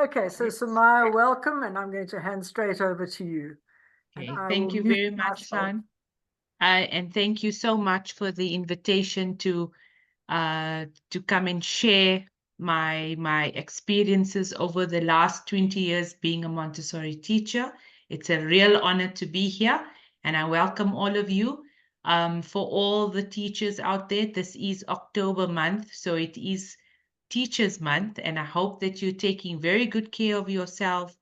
Okay, so Sumaya, welcome, and I'm going to hand straight over to you. Okay, thank you very much, Sean. And thank you so much for the invitation to come and share my experiences over the last 20 years being a Montessori teacher. It's a real honor to be here, and I welcome all of you. For all the teachers out there, this is October month, so it is Teachers Month, and I hope that you're taking very good care of yourself,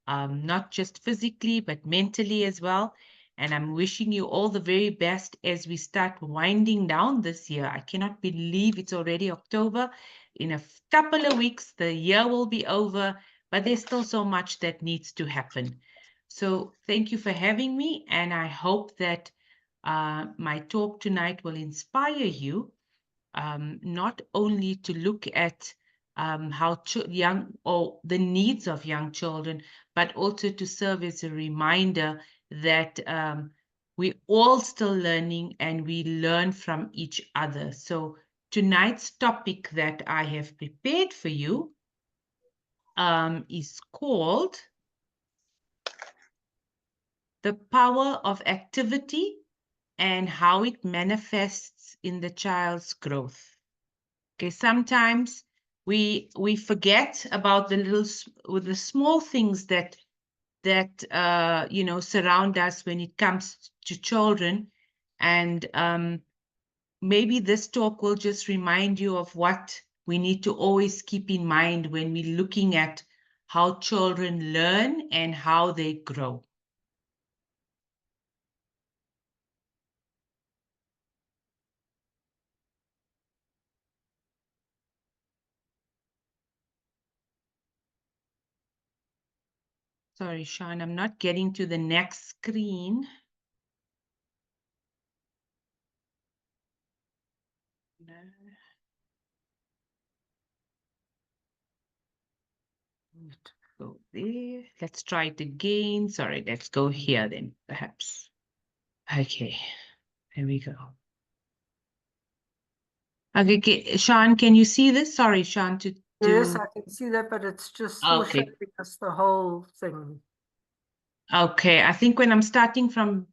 not just physically, but mentally as well. And I'm wishing you all the very best as we start winding down this year. I cannot believe it's already October. In a couple of weeks, the year will be over, but there's still so much that needs to happen. So thank you for having me, and I hope that my talk tonight will inspire you, not only to look at how young or the needs of young children, but also to serve as a reminder that we're all still learning and we learn from each other. So tonight's topic that I have prepared for you is called The Power of Activity and How It Manifests in the Child's Growth. Okay, sometimes we forget about the small things that surround us when it comes to children, and maybe this talk will just remind you of what we need to always keep in mind when we're looking at how children learn and how they grow. Sorry, Sean, I'm not getting to the next screen. No. Go there. Let's try it again. Sorry, let's go here then, perhaps. Okay, there we go. Okay, Sean, can you see this? Sorry, Sean, Yes, I can see that, but it's just still Okay. showing us the whole thing. Okay, I think when I'm starting from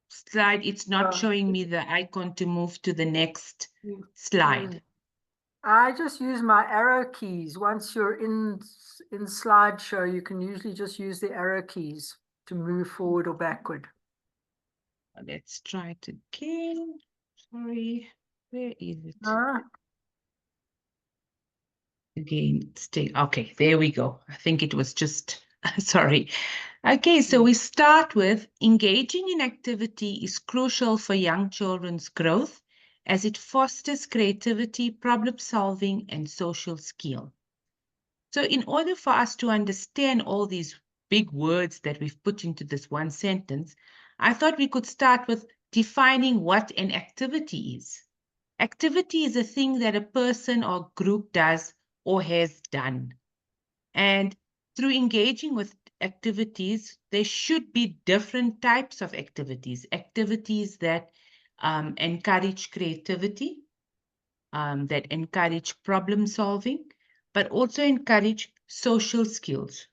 slide, it's not showing me the icon to move to the next slide. I just use my arrow keys. Once you're in slideshow, you can usually just use the arrow keys to move forward or backward. Let's try it again. Sorry, where is it? Again, stay. Okay, there we go. I think it was just, sorry. Okay, so we start with engaging in activity is crucial for young children's growth as it fosters creativity, problem solving, and social skill. So in order for us to understand all these big words that we've put into this one sentence, I thought we could start with defining what an activity is. Activity is a thing that a person or group does or has done. And through engaging with activities, there should be different types of activities. Activities that encourage creativity, that encourage problem solving, but also encourage social skills.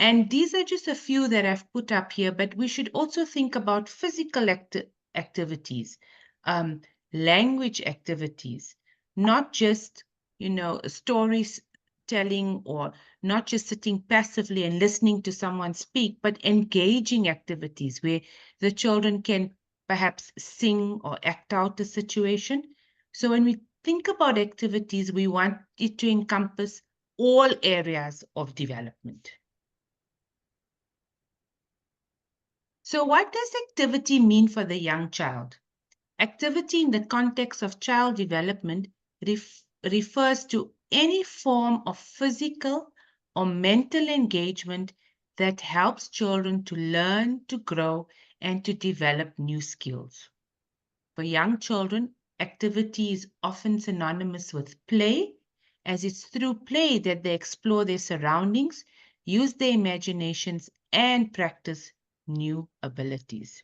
And these are just a few that I've put up here, but we should also think about physical activities, language activities, not just, stories telling or not just sitting passively and listening to someone speak, but engaging activities where the children can perhaps sing or act out a situation. So when we think about activities, we want it to encompass all areas of development. So what does activity mean for the young child? Activity in the context of child development refers to any form of physical or mental engagement that helps children to learn, to grow, and to develop new skills. For young children, activity is often synonymous with play, as it's through play that they explore their surroundings, use their imaginations, and practice new abilities.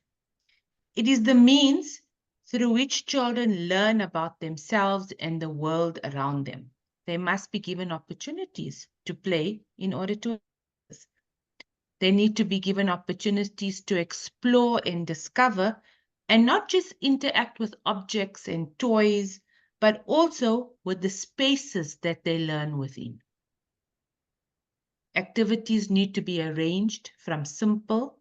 It is the means through which children learn about themselves and the world around them. They must be given opportunities to play in order to. They need to be given opportunities to explore and discover, and not just interact with objects and toys, but also with the spaces that they learn within. Activities need to be arranged from simple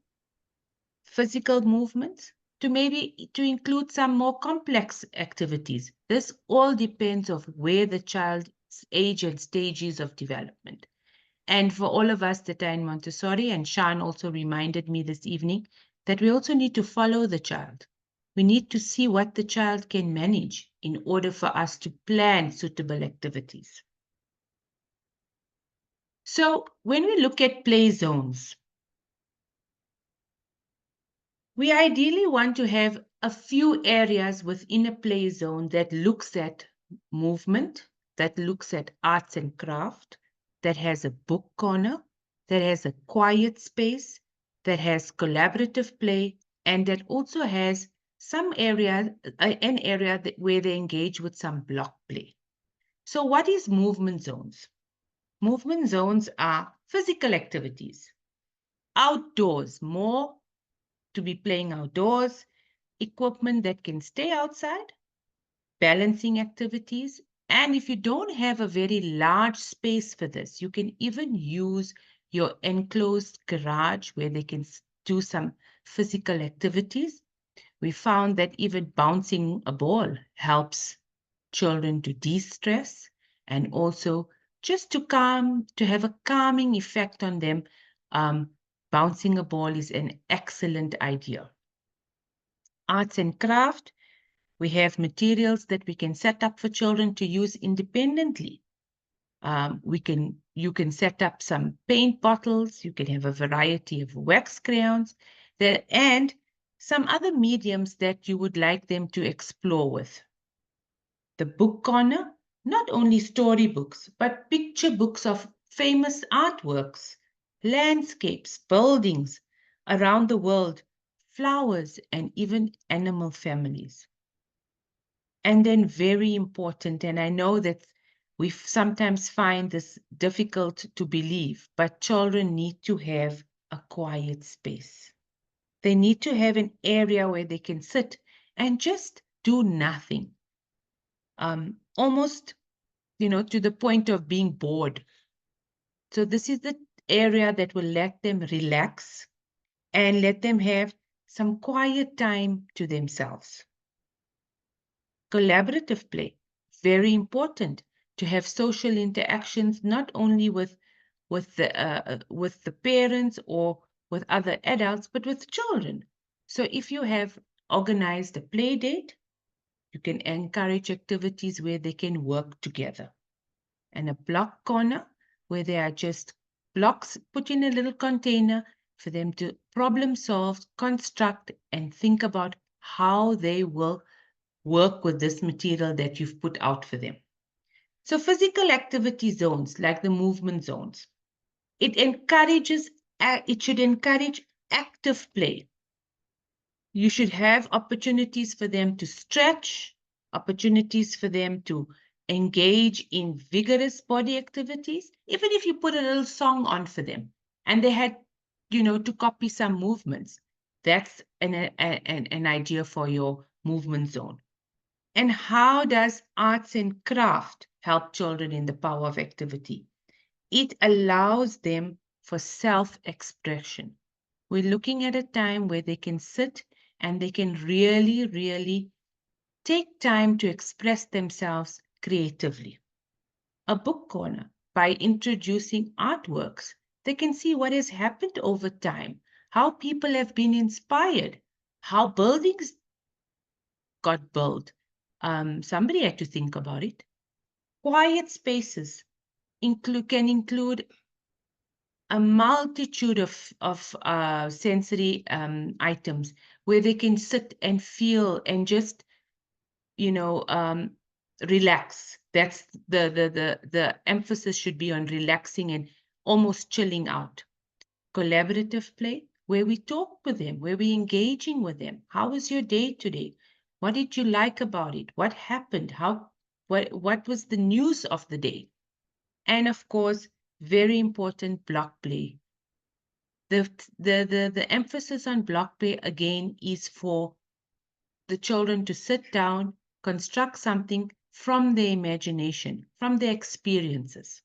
physical movements to maybe to include some more complex activities. This all depends on where the child's age and stages of development. And for all of us that are in Montessori, and Shan also reminded me this evening, that we also need to follow the child. We need to see what the child can manage in order for us to plan suitable activities. So when we look at play zones, we ideally want to have a few areas within a play zone that looks at movement, that looks at arts and craft, that has a book corner, that has a quiet space, that has collaborative play, and that also has some area, an area where they engage with some block play. So what is movement zones? Movement zones are physical activities, outdoors, more to be playing outdoors, equipment that can stay outside, balancing activities. And if you don't have a very large space for this, you can even use your enclosed garage where they can do some physical activities. We found that even bouncing a ball helps children to de-stress and also just to have a calming effect on them. Bouncing a ball is an excellent idea. Arts and craft, we have materials that we can set up for children to use independently. You can set up some paint bottles, you can have a variety of wax crayons, and some other mediums that you would like them to explore with. The book corner, not only storybooks, but picture books of famous artworks, landscapes, buildings around the world, flowers, and even animal families. And then very important, and I know that we sometimes find this difficult to believe, but children need to have a quiet space. They need to have an area where they can sit and just do nothing. Almost, to the point of being bored. So this is the area that will let them relax and let them have some quiet time to themselves. Collaborative play, very important to have social interactions, not only with the parents or with other adults, but with children. So if you have organized a play date, you can encourage activities where they can work together. And a block corner where there are just blocks put in a little container for them to problem solve, construct, and think about how they will work with this material that you've put out for them. So physical activity zones, like the movement zones, it should encourage active play. You should have opportunities for them to stretch, opportunities for them to engage in vigorous body activities, even if you put a little song on for them and they had, to copy some movements. That's an idea for your movement zone. And how does arts and craft help children in the power of activity? It allows them for self-expression. We're looking at a time where they can sit and they can really, really take time to express themselves creatively. A book corner, by introducing artworks, they can see what has happened over time, how people have been inspired, how buildings got built. Somebody had to think about it. Quiet spaces can include a multitude of sensory items where they can sit and feel and just, relax. That's the emphasis should be on relaxing and almost chilling out. Collaborative play, where we talk with them, where we're engaging with them. How was your day today? What did you like about it? What happened? What was the news of the day? And of course, very important, block play. The emphasis on block play again is for the children to sit down, construct something from their imagination, from their experiences.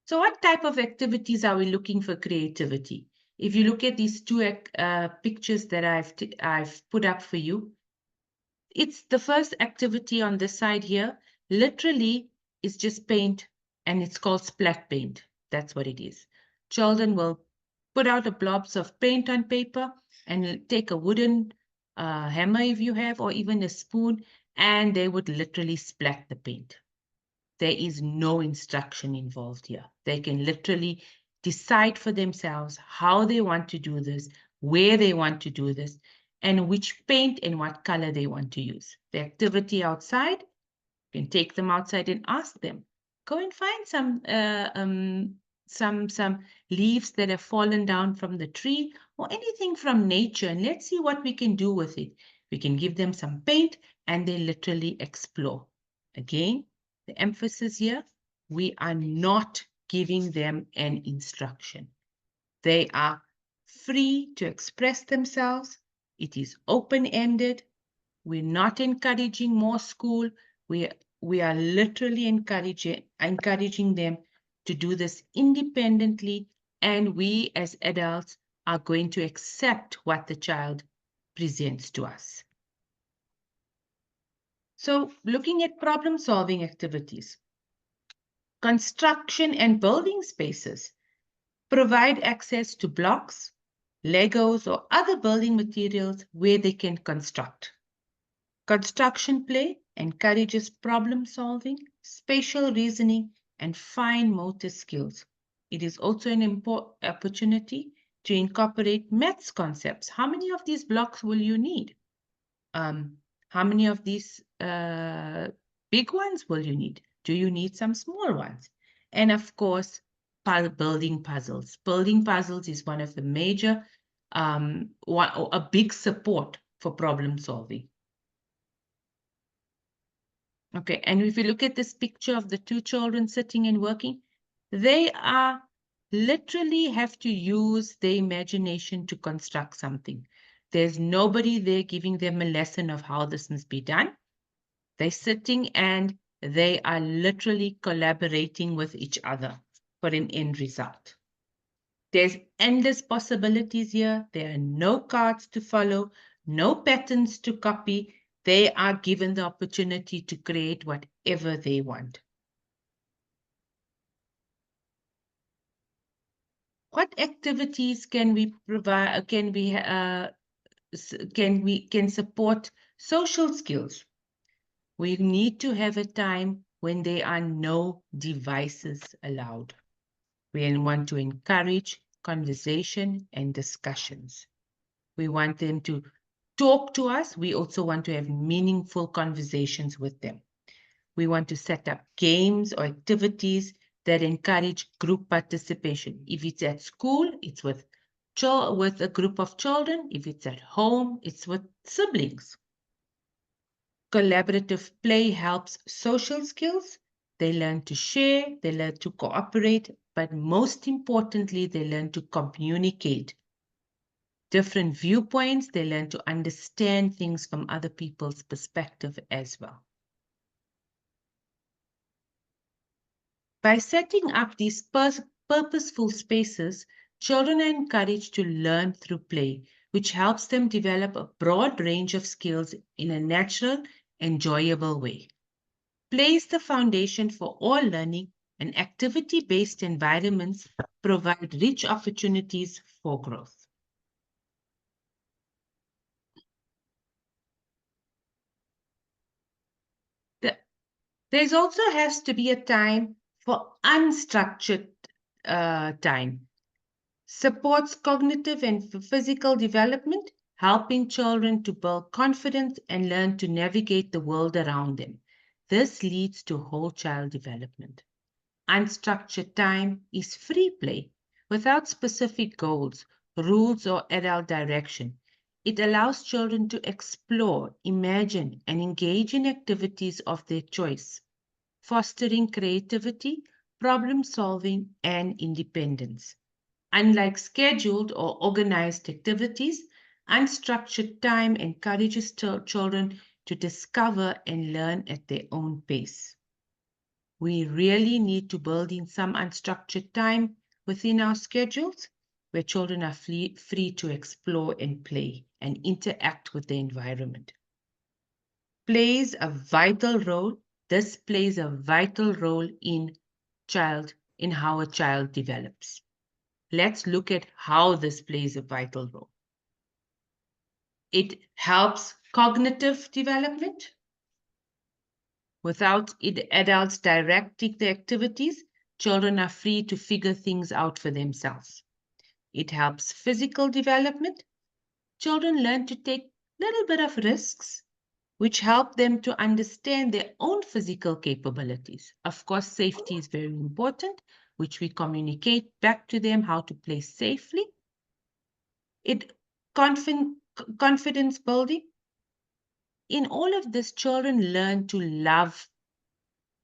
So what type of activities are we looking for creativity? If you look at these two pictures that I've put up for you, it's the first activity on this side here, literally is just paint, and it's called splat paint. That's what it is. Children will put out the blobs of paint on paper and take a wooden hammer if you have, or even a spoon, and they would literally splat the paint. There is no instruction involved here. They can literally decide for themselves how they want to do this, where they want to do this, and which paint and what color they want to use. The activity outside, you can take them outside and ask them, go and find some leaves that have fallen down from the tree or anything from nature, and let's see what we can do with it. We can give them some paint and they literally explore. Again, the emphasis here, we are not giving them an instruction. They are free to express themselves. It is open-ended. We're not encouraging more school. We are literally encouraging them to do this independently, and we as adults are going to accept what the child presents to us. So looking at problem-solving activities, construction and building spaces provide access to blocks, Legos, or other building materials where they can construct. Construction play encourages problem-solving, spatial reasoning, and fine motor skills. It is also an important opportunity to incorporate maths concepts. How many of these blocks will you need? How many of these big ones will you need? Do you need some small ones? And of course, building puzzles. Building puzzles is one of the major, a big support for problem solving. Okay, and if you look at this picture of the two children sitting and working, they are literally have to use their imagination to construct something. There's nobody there giving them a lesson of how this must be done. They're sitting and they are literally collaborating with each other for an end result. There's endless possibilities here. There are no cards to follow, no patterns to copy. They are given the opportunity to create whatever they want. What activities can we provide? Can support social skills? We need to have a time when there are no devices allowed. We want to encourage conversation and discussions. We want them to talk to us. We also want to have meaningful conversations with them. We want to set up games or activities that encourage group participation. If it's at school, it's with a group of children. If it's at home, it's with siblings. Collaborative play helps social skills. They learn to share, they learn to cooperate, but most importantly, they learn to communicate different viewpoints. They learn to understand things from other people's perspective as well. By setting up these purposeful spaces, children are encouraged to learn through play, which helps them develop a broad range of skills in a natural, enjoyable way. Play is the foundation for all learning, and activity-based environments provide rich opportunities for growth. There's also has to be a time for unstructured time. Supports cognitive and physical development, helping children to build confidence and learn to navigate the world around them. This leads to whole child development. Unstructured time is free play without specific goals, rules, or adult direction. It allows children to explore, imagine, and engage in activities of their choice, fostering creativity, problem solving, and independence. Unlike scheduled or organized activities, unstructured time encourages children to discover and learn at their own pace. We really need to build in some unstructured time within our schedules where children are free to explore and play and interact with the environment. This plays a vital role in how a child develops. Let's look at how this plays a vital role. It helps cognitive development. Without adults directing the activities, children are free to figure things out for themselves. It helps physical development. Children learn to take a little bit of risks, which help them to understand their own physical capabilities. Of course, safety is very important, which we communicate back to them how to play safely. It confidence building. In all of this, children learn to love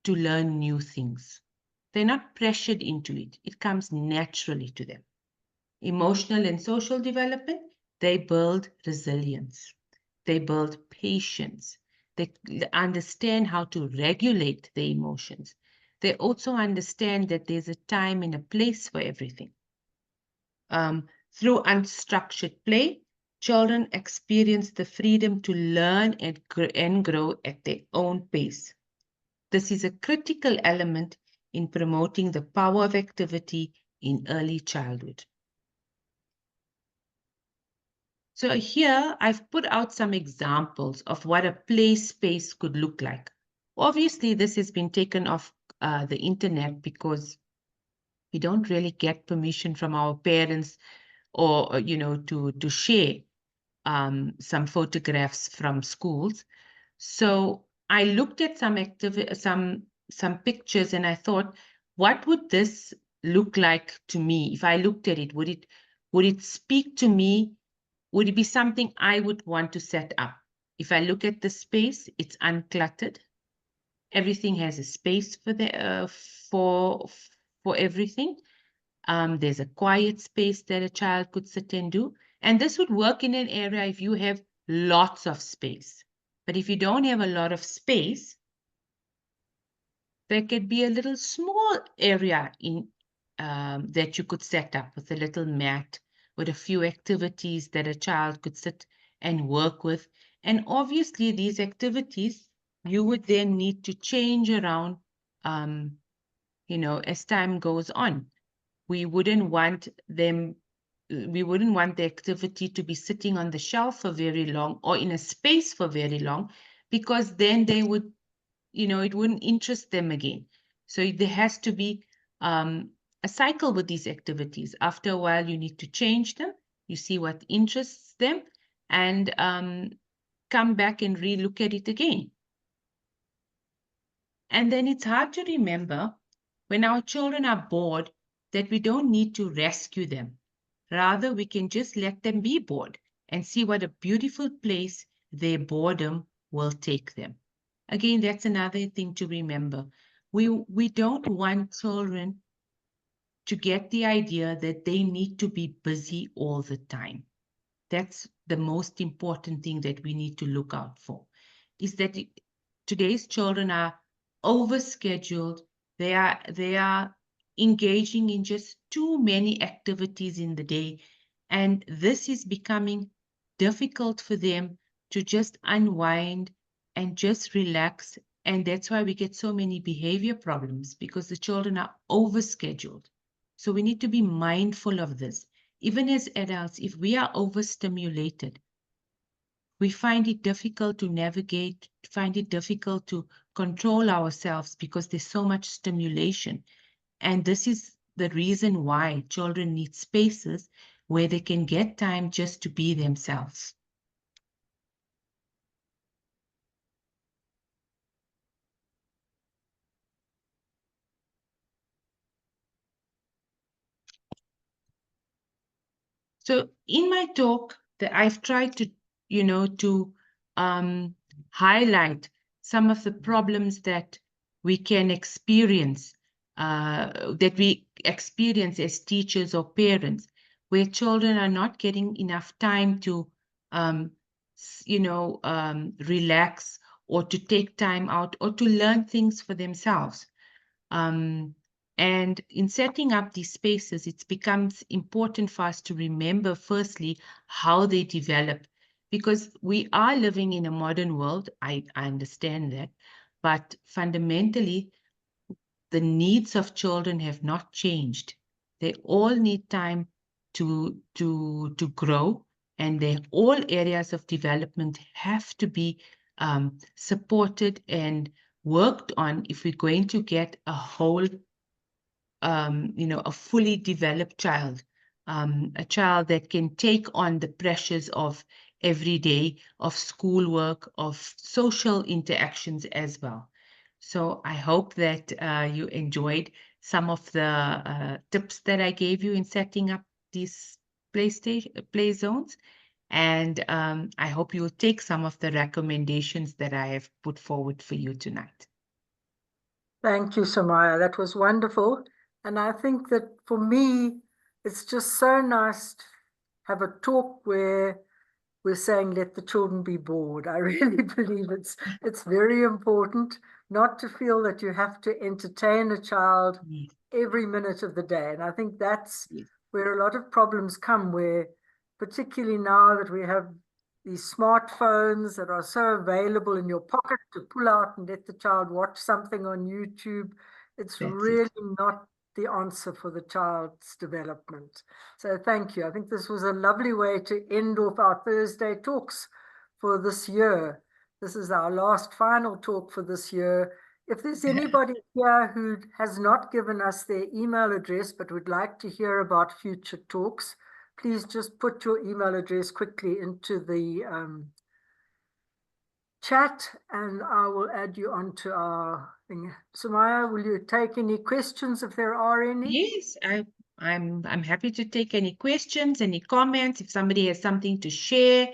to learn new things. They're not pressured into it. It comes naturally to them. Emotional and social development, they build resilience. They build patience. They understand how to regulate their emotions. They also understand that there's a time and a place for everything. Through unstructured play, children experience the freedom to learn and grow at their own pace. This is a critical element in promoting the power of activity in early childhood. So here I've put out some examples of what a play space could look like. Obviously, this has been taken off the internet because we don't really get permission from our parents or to share some photographs from schools. So I looked at some pictures and I thought, what would this look like to me? If I looked at it, would it speak to me? Would it be something I would want to set up? If I look at the space, it's uncluttered. Everything has a space for everything. There's a quiet space that a child could sit and do. And this would work in an area if you have lots of space. But if you don't have a lot of space, there could be a little small area that you could set up with a little mat, with a few activities that a child could sit and work with. And obviously, these activities, you would then need to change around, as time goes on. We wouldn't want the activity to be sitting on the shelf for very long or in a space for very long, because then they would, it wouldn't interest them again. So there has to be a cycle with these activities. After a while, you need to change them. You see what interests them and come back and relook at it again. And then it's hard to remember when our children are bored that we don't need to rescue them. Rather, we can just let them be bored and see what a beautiful place their boredom will take them. Again, that's another thing to remember. We don't want children to get the idea that they need to be busy all the time. That's the most important thing that we need to look out for, is that today's children are overscheduled. They are engaging in just too many activities in the day, and this is becoming difficult for them to just unwind and just relax. And that's why we get so many behavior problems, because the children are overscheduled. So we need to be mindful of this. Even as adults, if we are overstimulated, we find it difficult to navigate, find it difficult to control ourselves because there's so much stimulation. And this is the reason why children need spaces where they can get time just to be themselves. So in my talk, I've tried to, to highlight some of the problems that we can experience, as teachers or parents, where children are not getting enough time to, relax, or to take time out, or to learn things for themselves. And in setting up these spaces, it becomes important for us to remember, firstly, how they develop, because we are living in a modern world. I understand that, but fundamentally, the needs of children have not changed. They all need time to grow, and all areas of development have to be supported and worked on if we're going to get a whole, a fully developed child, a child that can take on the pressures of every day, of schoolwork, of social interactions as well. So I hope that you enjoyed some of the tips that I gave you in setting up these play zones. And I hope you'll take some of the recommendations that I have put forward for you tonight. Thank you, Sumaya. That was wonderful. And I think that for me, it's just so nice to have a talk where we're saying let the children be bored. I really believe it's very important not to feel that you have to entertain a child Yes, every minute of the day. And I think that's yes, where a lot of problems come, where particularly now that we have these smartphones that are so available in your pocket to pull out and let the child watch something on YouTube, it's that's it. really not the answer for the child's development. So thank you. I think this was a lovely way to end off our Thursday talks for this year. This is our last final talk for this year. If there's anybody here who has not given us their email address but would like to hear about future talks, please just put your email address quickly into the chat and I will add you onto our thing. Sumaya, will you take any questions if there are any? Yes, I'm happy to take any questions, any comments. If somebody has something to share,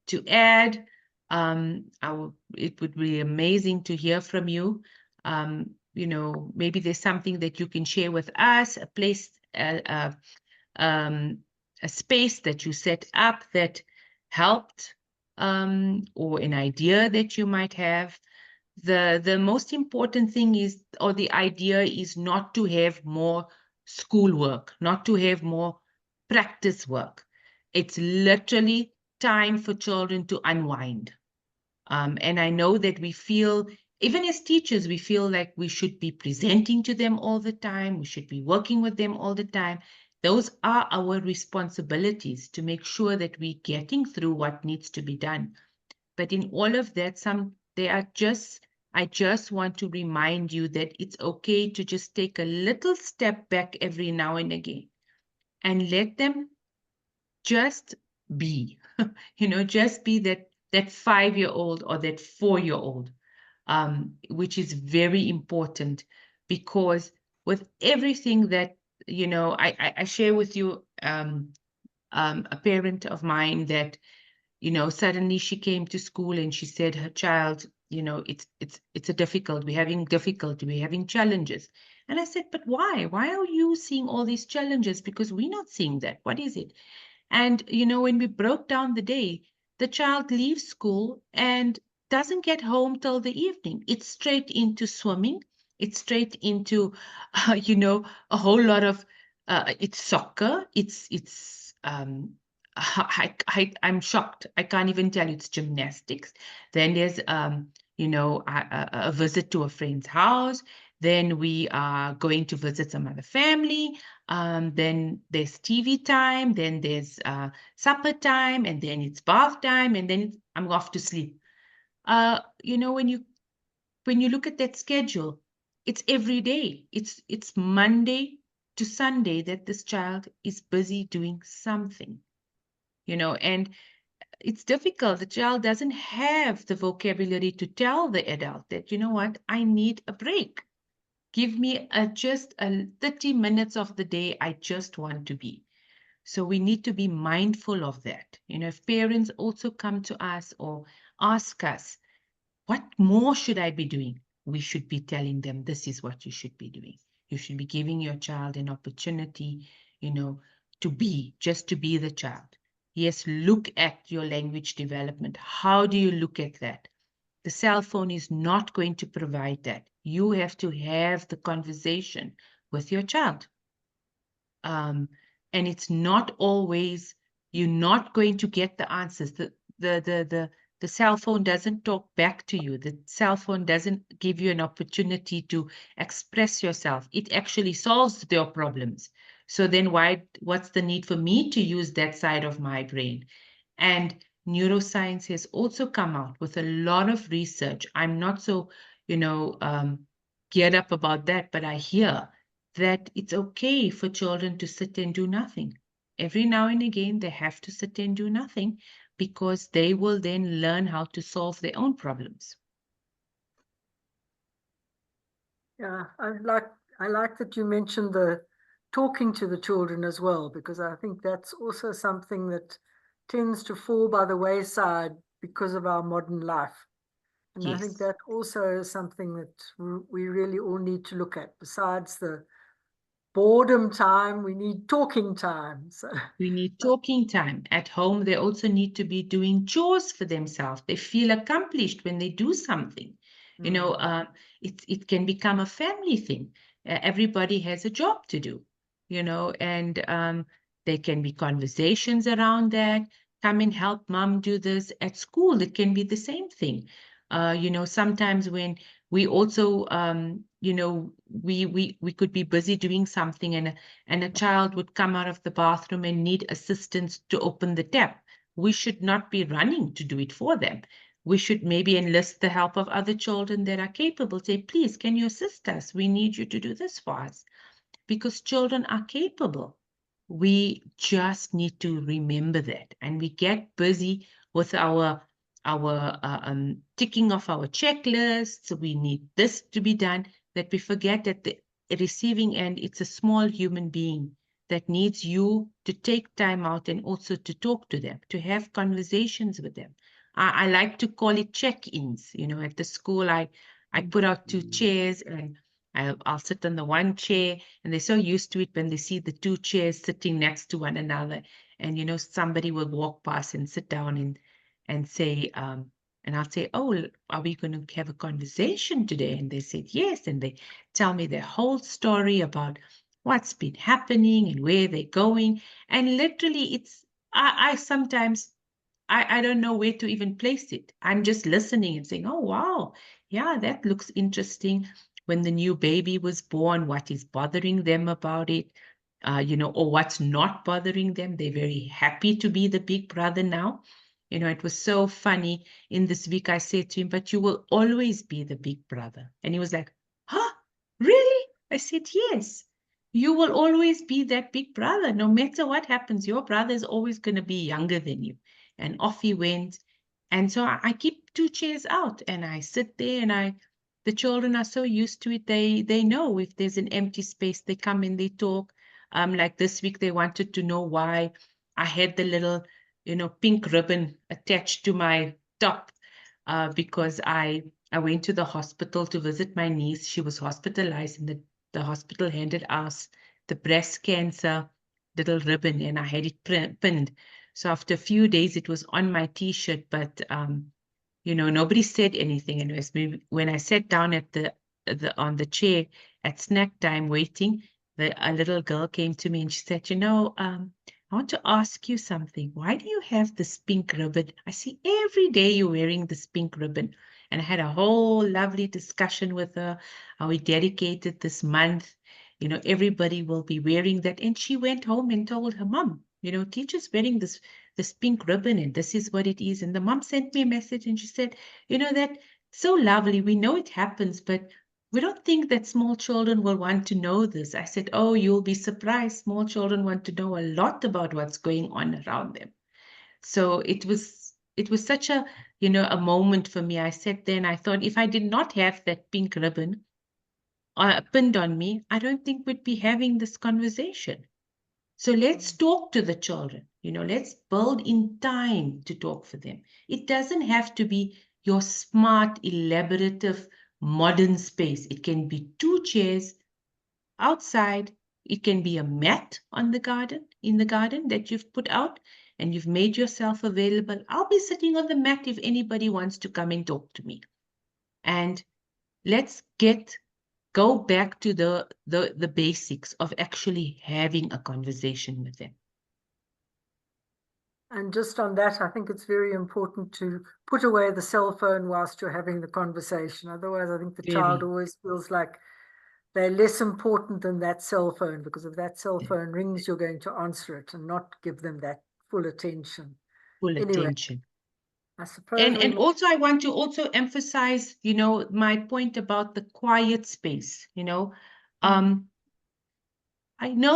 to add, it would be amazing to hear from you. Maybe there's something that you can share with us, a place, a space that you set up that helped, or an idea that you might have. The most important thing is, or the idea is, not to have more schoolwork, not to have more practice work. It's literally time for children to unwind. And I know that we feel, even as teachers, we feel like we should be presenting to them all the time. We should be working with them all the time. Those are our responsibilities, to make sure that we're getting through what needs to be done. But in all of that, I just want to remind you that it's okay to just take a little step back every now and again and let them just be, just be that 5-year-old or that 4-year-old, which is very important, because with everything that, I share with you, a parent of mine that, suddenly she came to school and she said her child, we're having difficulty, we're having challenges. And I said, but why? Why are you seeing all these challenges? Because we're not seeing that. What is it? And, when we broke down the day, the child leaves school and doesn't get home till the evening. It's straight into swimming. It's straight into, a whole lot of, it's soccer. I'm shocked. I can't even tell you. It's gymnastics. Then there's, a visit to a friend's house. Then we are going to visit some other family. Then there's TV time. Then there's supper time. And then it's bath time. And then I'm off to sleep. When you look at that schedule, it's every day. It's Monday to Sunday that this child is busy doing something. And it's difficult. The child doesn't have the vocabulary to tell the adult that, what, I need a break. Give me just a 30 minutes of the day. I just want to be. So we need to be mindful of that. If parents also come to us or ask us, what more should I be doing? We should be telling them, this is what you should be doing. You should be giving your child an opportunity, just to be the child. Yes, look at your language development. How do you look at that? The cell phone is not going to provide that. You have to have the conversation with your child. And it's not always, you're not going to get the answers. The cell phone doesn't talk back to you. The cell phone doesn't give you an opportunity to express yourself. It actually solves your problems. So then what's the need for me to use that side of my brain? And neuroscience has also come out with a lot of research. I'm not so, geared up about that, but I hear that it's okay for children to sit and do nothing. Every now and again, they have to sit and do nothing because they will then learn how to solve their own problems. Yeah, I like that you mentioned the talking to the children as well, because I think that's also something that tends to fall by the wayside because of our modern life. And I think Yes. that also is something that we really all need to look at. Besides the boredom time, we need talking time. So We need talking time. At home, they also need to be doing chores for themselves. They feel accomplished when they do something. It can become a family thing. Everybody has a job to do, and there can be conversations around that. Come and help mom do this. At school, it can be the same thing. Sometimes when we also, we could be busy doing something, and a child would come out of the bathroom and need assistance to open the tap. We should not be running to do it for them. We should maybe enlist the help of other children that are capable. Say, please, can you assist us? We need you to do this for us. Because children are capable. We just need to remember that. And we get busy with our ticking off our checklists. We need this to be done, that we forget that the receiving end, it's a small human being that needs you to take time out and also to talk to them, to have conversations with them. I like to call it check-ins. At the school, I put out 2 chairs, and I'll sit on the one chair, and they're so used to it when they see the 2 chairs sitting next to one another. And somebody will walk past and sit down and say, and I'll say, oh, are we going to have a conversation today? And they said, yes. And they tell me their whole story about what's been happening and where they're going. And literally, I sometimes, I don't know where to even place it. I'm just listening and saying, oh, wow, yeah, that looks interesting. When the new baby was born, what is bothering them about it, or what's not bothering them. They're very happy to be the big brother now. It was so funny. In this week, I said to him, but you will always be the big brother. And he was like, huh, really? I said, yes. You will always be that big brother. No matter what happens, your brother is always going to be younger than you. And off he went. And so I keep 2 chairs out, and I sit there, and the children are so used to it. They know if there's an empty space, they come and they talk. Like this week, they wanted to know why I had the little, pink ribbon attached to my top, because I went to the hospital to visit my niece. She was hospitalized, and the hospital handed us the breast cancer little ribbon, and I had it pinned. So after a few days, it was on my T-shirt, but nobody said anything. And it was maybe when I sat down at on the chair at snack time waiting, a little girl came to me and she said, I want to ask you something. Why do you have this pink ribbon? I see every day you're wearing this pink ribbon. And I had a whole lovely discussion with her, how we dedicated this month. Everybody will be wearing that. And she went home and told her mom, teacher's wearing this pink ribbon, and this is what it is. And the mom sent me a message and she said, that so lovely. We know it happens, but we don't think that small children will want to know this. I said, oh, you'll be surprised. Small children want to know a lot about what's going on around them. So it was such a moment for me. I sat there and I thought, if I did not have that pink ribbon pinned on me, I don't think we'd be having this conversation. So let's talk to the children, let's build in time to talk for them. It doesn't have to be your smart, elaborative, modern space. It can be 2 chairs outside. It can be a mat in the garden that you've put out and you've made yourself available. I'll be sitting on the mat if anybody wants to come and talk to me. And let's go back to the basics of actually having a conversation with them. And just on that, I think it's very important to put away the cell phone whilst you're having the conversation. Otherwise, I think the child always feels like they're less important than that cell phone, because if that cell phone rings, you're going to answer it and not give them that full attention. Attention. I suppose. And also I want to also emphasize, my point about the quiet space, I know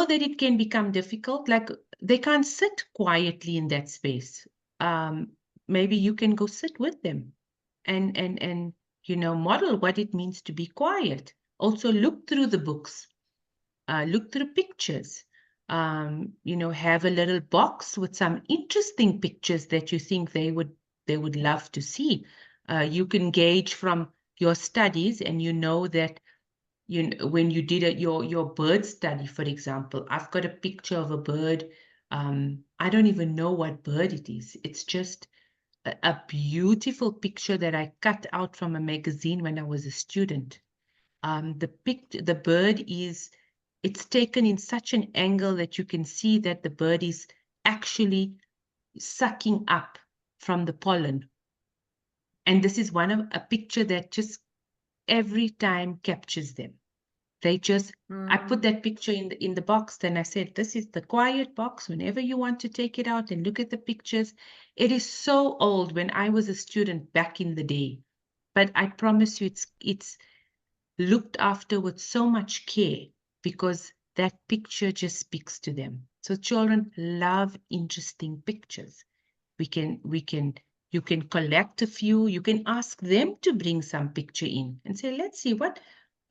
that it can become difficult, like they can't sit quietly in that space. Maybe you can go sit with them and model what it means to be quiet. Also look through the books, look through pictures, have a little box with some interesting pictures that you think they would love to see. You can gauge from your studies, and that when you did your bird study, for example, I've got a picture of a bird. I don't even know what bird it is. It's just a beautiful picture that I cut out from a magazine when I was a student. The bird it's taken in such an angle that you can see that the bird is actually sucking up from the pollen. And this is a picture that just every time captures them. I put that picture in the box, then I said, this is the quiet box. Whenever you want to take it out and look at the pictures, it is so old when I was a student back in the day. But I promise you, it's looked after with so much care because that picture just speaks to them. So children love interesting pictures. You can collect a few, you can ask them to bring some picture in and say, let's see what,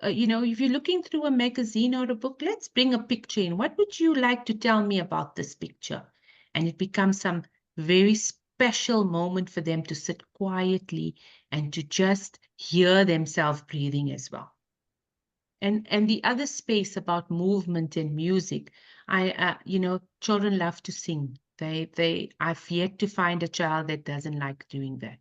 if you're looking through a magazine or a book, let's bring a picture in. What would you like to tell me about this picture? And it becomes some very special moment for them to sit quietly and to just hear themselves breathing as well. And the other space about movement and music, children love to sing. I've yet to find a child that doesn't like doing that.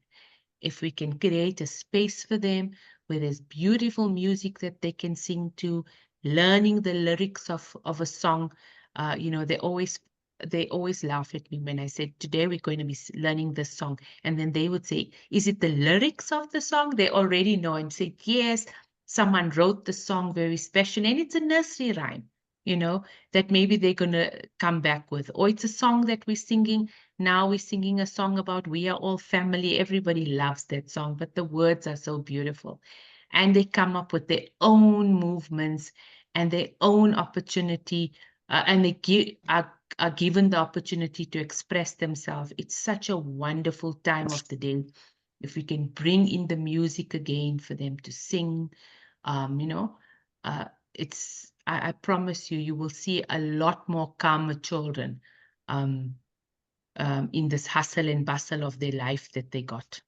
If we can create a space for them where there's beautiful music that they can sing to, learning the lyrics of a song, they always laugh at me when I said, today we're going to be learning this song. And then they would say, is it the lyrics of the song? They already know and say, yes, someone wrote the song very special. And it's a nursery rhyme, that maybe they're going to come back with. Or it's a song that we're singing. Now we're singing a song about we are all family. Everybody loves that song, but the words are so beautiful. And they come up with their own movements and their own opportunity, and they are given the opportunity to express themselves. It's such a wonderful time of the day if we can bring in the music again for them to sing. I promise you will see a lot more calmer children in this hustle and bustle of their life that they got.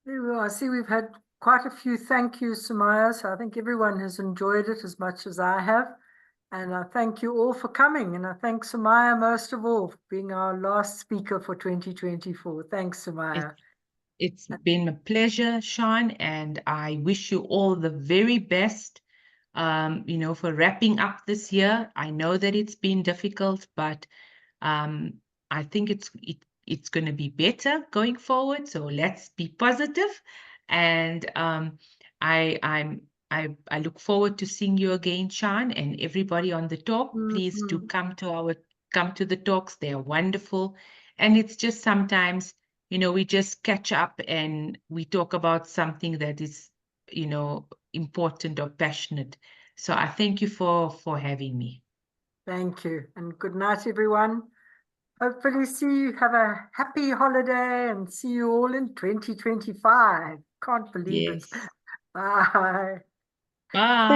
Well, I see we've had quite a few thank yous, Sumaya, so I think everyone has enjoyed it as much as I have. And I thank you all for coming. And I thank Sumaya most of all for being our last speaker for 2024. Thanks, Sumaya. It's been a pleasure, Sean, and I wish you all the very best, for wrapping up this year. I know that it's been difficult, but I think it's going to be better going forward. So let's be positive. And I look forward to seeing you again, Sean, and everybody on the talk. Please do come to the talks. They're wonderful. And it's just sometimes, we just catch up and we talk about something that is, important or passionate. So I thank you for having me. Thank you. And good night, everyone. Hopefully have a happy holiday and see you all in 2025. Can't believe it. Bye. Bye.